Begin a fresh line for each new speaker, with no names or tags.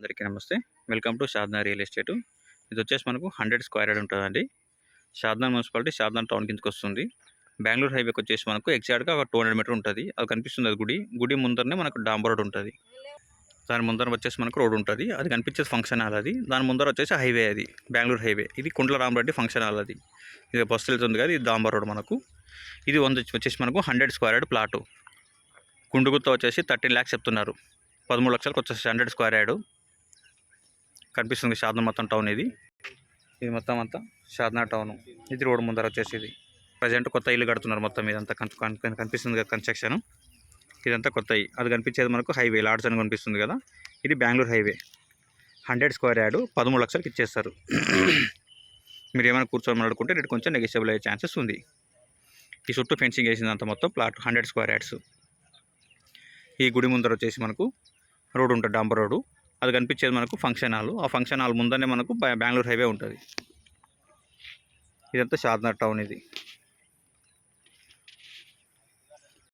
అందరికీ నమస్తే. Welcome to Shadnagar real estate. ఇది వచ్చేసి మనకు 100 స్క్వేర్ యార్డ్ ఉంటుందండి. షాద్నగర్ మున్సిపాలిటీ షాద్నగర్ టౌన్ కిందకి వస్తుంది. బెంగళూరు హైవేకి వచ్చేసి మనకు ఎగ్జాక్ట్గా ఒక 200 మీటర్ ఉంటుంది. అది కనిపిస్తుంది, అది గుడి ముందరనే మనకు డాంబర్ రోడ్ ఉంటుంది. దాని ముందర వచ్చేసి మనకు రోడ్ ఉంటుంది. అది కనిపించేది ఫంక్షన్ హాల్. అది దాని ముందర వచ్చేసి హైవే, అది బెంగళూరు హైవే. ఇది కుంట్ల రామరెడ్డి ఫంక్షన్ హాల్. అది ఇది బస్సు వెళ్తుంది కదా, ఇది డాంబర్ రోడ్ మనకు. ఇది వచ్చేసి మనకు 100 స్క్వేర్ యార్డ్ ప్లాటు. గుండుగుత్త వచ్చేసి 13 lakhs చెప్తున్నారు. 13 లక్షలకు వచ్చేసి 100 స్క్వేర్ యార్డ్ కనిపిస్తుంది. షాద్నగర్ మొత్తం టౌన్ ఇది మొత్తం అంతా షాద్నగర్ టౌన్. ఇది రోడ్ ముందర వచ్చేసి ఇది ప్రజెంట్ కొత్త ఇల్లు కడుతున్నారు. మొత్తం ఇదంతా కనిపిస్తుంది కదా కన్స్ట్రక్షన్. ఇదంతా కొత్త. అది కనిపించేది మనకు హైవే లాడ్స్ అని కనిపిస్తుంది కదా, ఇది బెంగళూరు హైవే. 100 స్క్వేర్ యార్డ్ 13 లక్షలకు ఇచ్చేస్తారు. మీరు ఏమైనా కూర్చొని ఆడుకుంటే రేటు కొంచెం నెగోషియబుల్ అయ్యే ఛాన్సెస్ ఉంది. ఈ చుట్టూ ఫెన్సింగ్ వేసిందంతా మొత్తం ప్లాట్ 100 స్క్వేర్ యార్డ్స్. ఈ గుడి ముందర వచ్చేసి మనకు రోడ్ ఉంటుంది, డాంబర్ రోడ్డు. అది కనిపించేది మనకు ఫంక్షన్ హాల్. ఆ ఫంక్షన్ హాల్ ముందరనే మనకు బెంగళూరు హైవే ఉంటుంది. ఇదంతా షాద్నగర్ టౌన్ ఇది.